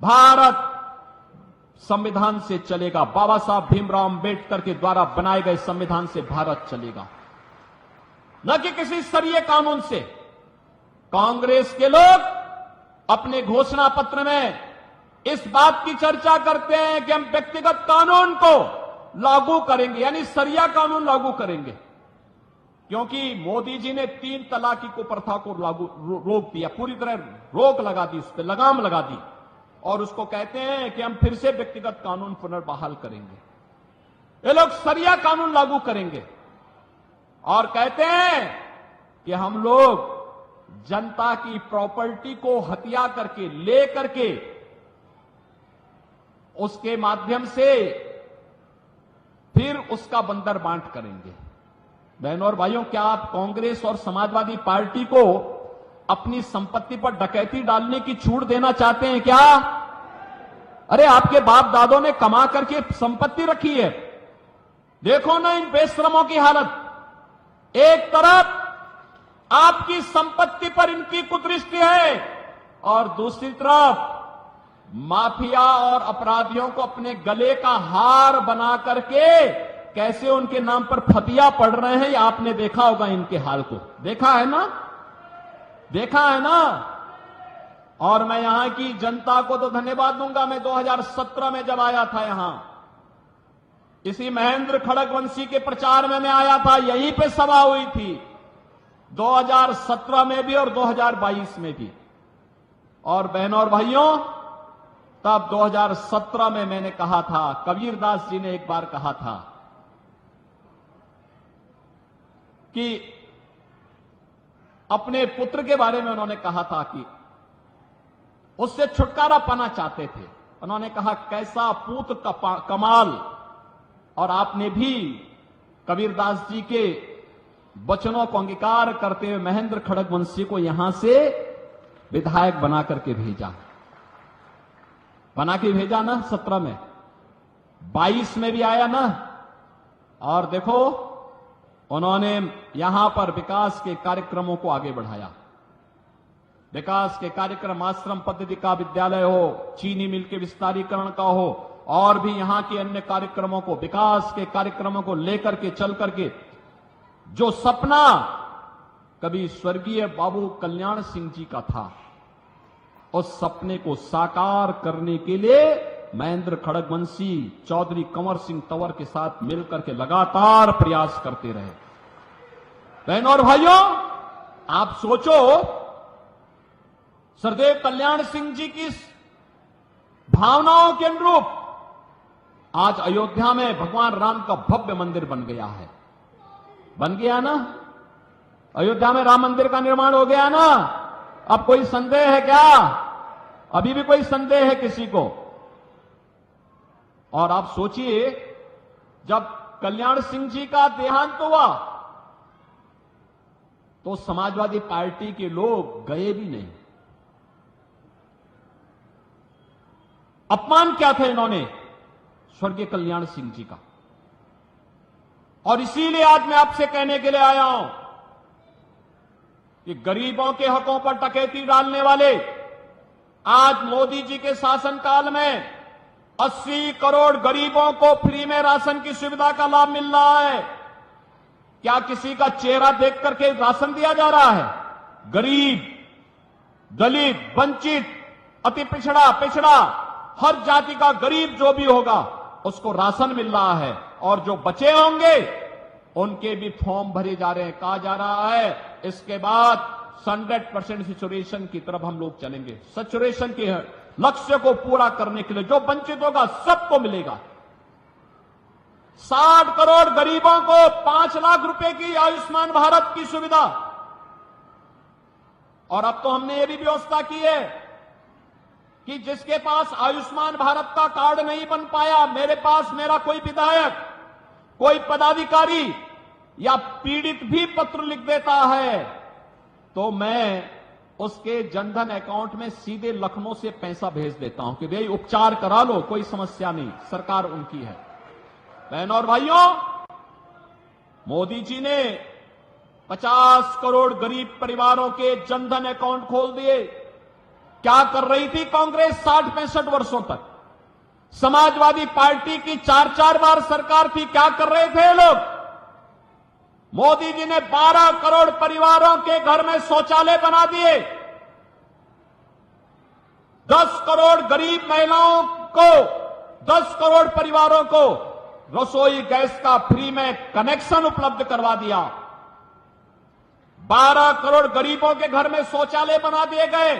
भारत संविधान से चलेगा। बाबा साहब भीमराव अंबेडकर के द्वारा बनाए गए संविधान से भारत चलेगा, न कि किसी सरिये कानून से। कांग्रेस के लोग अपने घोषणा पत्र में इस बात की चर्चा करते हैं कि हम व्यक्तिगत कानून को लागू करेंगे, यानी सरिया कानून लागू करेंगे, क्योंकि मोदी जी ने 3 तलाक की प्रथा को रोक दिया, पूरी तरह रोक लगा दी, उस पर लगाम लगा दी, और उसको कहते हैं कि हम फिर से व्यक्तिगत कानून पुनर्बहाल करेंगे। ये लोग सरिया कानून लागू करेंगे और कहते हैं कि हम लोग जनता की प्रॉपर्टी को हत्या करके, ले करके, उसके माध्यम से फिर उसका बंदर बांट करेंगे। बहनों और भाइयों, क्या आप कांग्रेस और समाजवादी पार्टी को अपनी संपत्ति पर डकैती डालने की छूट देना चाहते हैं क्या? अरे आपके बाप दादों ने कमा करके संपत्ति रखी है, देखो ना इन बेशरमों की हालत। एक तरफ आपकी संपत्ति पर इनकी कुदृष्टि है और दूसरी तरफ माफिया और अपराधियों को अपने गले का हार बना करके कैसे उनके नाम पर फतिया पड़ रहे हैं, आपने देखा होगा इनके हाल को। देखा है ना, देखा है ना। और मैं यहां की जनता को तो धन्यवाद दूंगा। मैं 2017 में जब आया था यहां, इसी महेंद्र खड़गवंशी के प्रचार में मैं आया था, यहीं पे सभा हुई थी 2017 में भी और 2022 में भी। और बहनों और भाइयों, तब 2017 में मैंने कहा था, कबीरदास जी ने एक बार कहा था कि अपने पुत्र के बारे में उन्होंने कहा था कि उससे छुटकारा पाना चाहते थे। उन्होंने कहा कैसा पूत कमाल। और आपने भी कबीरदास जी के वचनों को अंगीकार करते हुए महेंद्र खड़गवंशी को यहां से विधायक बना करके भेजा, बना के भेजा ना 17 में, 22 में भी आया ना। और देखो उन्होंने यहां पर विकास के कार्यक्रमों को आगे बढ़ाया। विकास के कार्यक्रम, आश्रम पद्धति का विद्यालय हो, चीनी मिल के विस्तारीकरण का हो, और भी यहां के अन्य कार्यक्रमों को, विकास के कार्यक्रमों को लेकर के चल करके जो सपना कभी स्वर्गीय बाबू कल्याण सिंह जी का था, उस सपने को साकार करने के लिए महेंद्र खड़गवंशी चौधरी कंवर सिंह तंवर के साथ मिलकर के लगातार प्रयास करते रहे। बहनों और भाइयों, आप सोचो, सरदेव कल्याण सिंह जी की भावनाओं के अनुरूप आज अयोध्या में भगवान राम का भव्य मंदिर बन गया है। बन गया ना, अयोध्या में राम मंदिर का निर्माण हो गया ना। अब कोई संदेह है क्या? अभी भी कोई संदेह है किसी को? और आप सोचिए, जब कल्याण सिंह जी का देहांत हुआ तो समाजवादी पार्टी के लोग गए भी नहीं। अपमान क्या था इन्होंने स्वर्गीय कल्याण सिंह जी का। और इसीलिए आज मैं आपसे कहने के लिए आया हूं कि गरीबों के हकों पर डकैती डालने वाले, आज मोदी जी के शासनकाल में 80 करोड़ गरीबों को फ्री में राशन की सुविधा का लाभ मिल रहा है। क्या किसी का चेहरा देख करके राशन दिया जा रहा है? गरीब, दलित, वंचित, अति पिछड़ा, हर जाति का गरीब जो भी होगा उसको राशन मिल रहा है। और जो बचे होंगे उनके भी फॉर्म भरे जा रहे हैं। कहा जा रहा है इसके बाद 100% सैचुरेशन की तरफ हम लोग चलेंगे। सैचुरेशन के लक्ष्य को पूरा करने के लिए जो वंचित होगा सबको मिलेगा। 60 करोड़ गरीबों को 5 लाख रुपए की आयुष्मान भारत की सुविधा। और अब तो हमने ये भी व्यवस्था की है कि जिसके पास आयुष्मान भारत का कार्ड नहीं बन पाया, मेरे पास मेरा कोई विधायक, कोई पदाधिकारी या पीड़ित भी पत्र लिख देता है तो मैं उसके जनधन अकाउंट में सीधे लखनऊ से पैसा भेज देता हूं कि भाई उपचार करा लो, कोई समस्या नहीं, सरकार उनकी है। बहनों और भाइयों, मोदी जी ने 50 करोड़ गरीब परिवारों के जनधन अकाउंट खोल दिए। क्या कर रही थी कांग्रेस 60-65 वर्षों तक? समाजवादी पार्टी की 4-4 बार सरकार थी, क्या कर रहे थे लोग? मोदी जी ने 12 करोड़ परिवारों के घर में शौचालय बना दिए, 10 करोड़ गरीब महिलाओं को, 10 करोड़ परिवारों को रसोई गैस का फ्री में कनेक्शन उपलब्ध करवा दिया, 12 करोड़ गरीबों के घर में शौचालय बना दिए गए,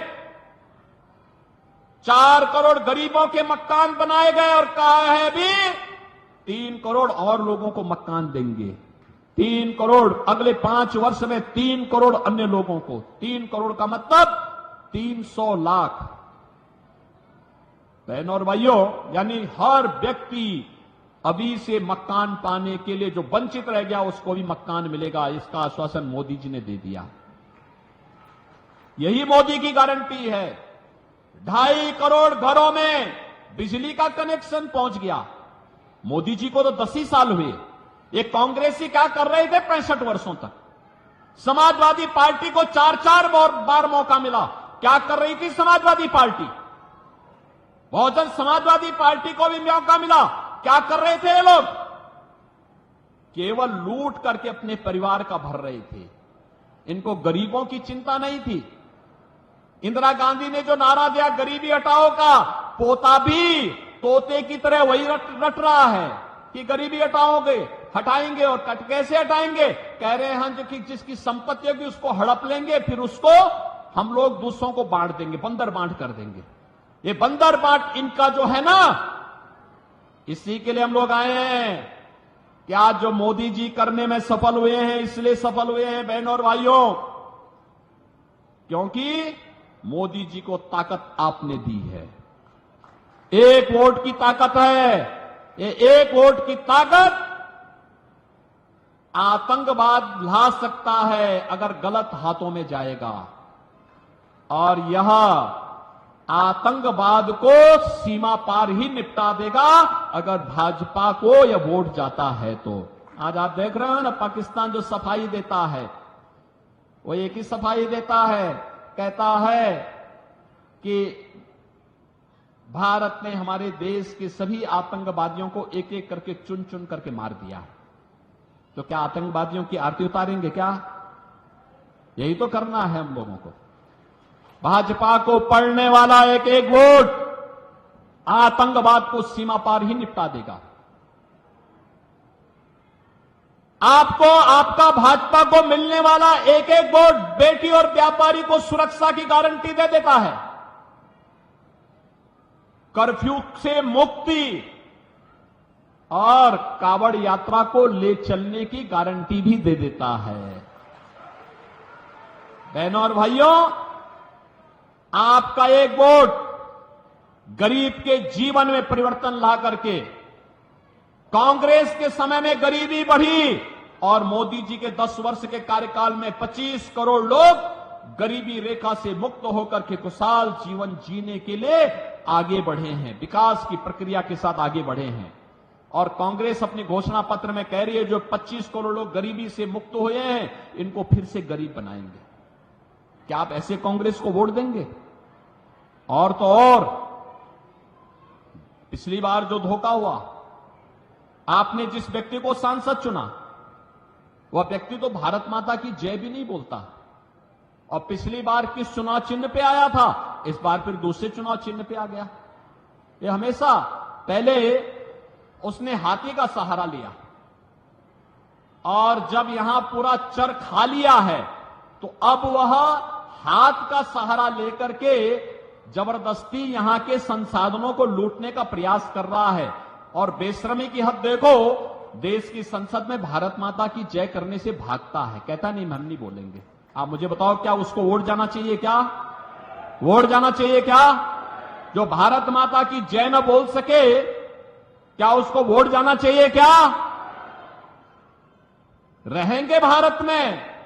4 करोड़ गरीबों के मकान बनाए गए और कहा है अभी 3 करोड़ और लोगों को मकान देंगे। 3 करोड़ अगले 5 वर्ष में 3 करोड़ अन्य लोगों को, 3 करोड़ का मतलब 300 लाख। बहनों और भाइयों, यानी हर व्यक्ति अभी से मकान पाने के लिए जो वंचित रह गया उसको भी मकान मिलेगा, इसका आश्वासन मोदी जी ने दे दिया। यही मोदी की गारंटी है। 2.5 करोड़ घरों में बिजली का कनेक्शन पहुंच गया। मोदी जी को तो 10 ही साल हुए, ये कांग्रेसी क्या कर रहे थे 65 वर्षों तक? समाजवादी पार्टी को 4-4 बार मौका मिला, क्या कर रही थी समाजवादी पार्टी? बहुजन समाजवादी पार्टी को भी मौका मिला, क्या कर रहे थे ये लोग? केवल लूट करके अपने परिवार का भर रहे थे, इनको गरीबों की चिंता नहीं थी। इंदिरा गांधी ने जो नारा दिया गरीबी हटाओ का, पोता भी तोते की तरह वही रट रहा है कि गरीबी हटाएंगे और कट कैसे हटाएंगे? कह रहे हैं जो कि जिसकी संपत्ति होगी उसको हड़प लेंगे, फिर उसको हम लोग दूसरों को बांट देंगे, बंदर बांट कर देंगे। ये बंदर बांट इनका जो है ना, इसी के लिए हम लोग आए हैं कि आज जो मोदी जी करने में सफल हुए हैं, इसलिए सफल हुए हैं बहनों और भाइयों, क्योंकि मोदी जी को ताकत आपने दी है। 1 वोट की ताकत है। ये 1 वोट की ताकत आतंकवाद ला सकता है अगर गलत हाथों में जाएगा, और यह आतंकवाद को सीमा पार ही निपटा देगा अगर भाजपा को यह वोट जाता है तो। आज आप देख रहे हो ना, पाकिस्तान जो सफाई देता है वो एक ही सफाई देता है, कहता है कि भारत ने हमारे देश के सभी आतंकवादियों को एक एक करके चुन चुन करके मार दिया। तो क्या आतंकवादियों की आरती उतारेंगे क्या? यही तो करना है हम लोगों को। भाजपा को पड़ने वाला एक एक वोट आतंकवाद को सीमा पार ही निपटा देगा। आपको आपका भाजपा को मिलने वाला एक एक वोट बेटी और व्यापारी को सुरक्षा की गारंटी दे देता है, कर्फ्यू से मुक्ति और कावड़ यात्रा को ले चलने की गारंटी भी दे देता है। बहनों और भाइयों, आपका एक वोट गरीब के जीवन में परिवर्तन ला करके, कांग्रेस के समय में गरीबी बढ़ी और मोदी जी के 10 वर्ष के कार्यकाल में 25 करोड़ लोग गरीबी रेखा से मुक्त होकर के खुशहाल जीवन जीने के लिए आगे बढ़े हैं, विकास की प्रक्रिया के साथ आगे बढ़े हैं। और कांग्रेस अपने घोषणा पत्र में कह रही है जो 25 करोड़ लोग गरीबी से मुक्त हुए हैं, इनको फिर से गरीब बनाएंगे। क्या आप ऐसे कांग्रेस को वोट देंगे? और तो और, पिछली बार जो धोखा हुआ, आपने जिस व्यक्ति को सांसद चुना वह व्यक्ति तो भारत माता की जय भी नहीं बोलता, और पिछली बार किस चुनाव चिन्ह पे आया था, इस बार फिर दूसरे चुनाव चिन्ह पे आ गया। ये हमेशा पहले उसने हाथी का सहारा लिया और जब यहां पूरा चर खा लिया है तो अब वह हाथ का सहारा लेकर के जबरदस्ती यहां के संसाधनों को लूटने का प्रयास कर रहा है। और बेशर्मी की हद देखो, देश की संसद में भारत माता की जय करने से भागता है, कहता नहीं हम नहीं बोलेंगे। आप मुझे बताओ, क्या उसको वोट जाना चाहिए? क्या वोट जाना चाहिए? क्या जो भारत माता की जय न बोल सके, क्या उसको वोट जाना चाहिए? क्या रहेंगे भारत में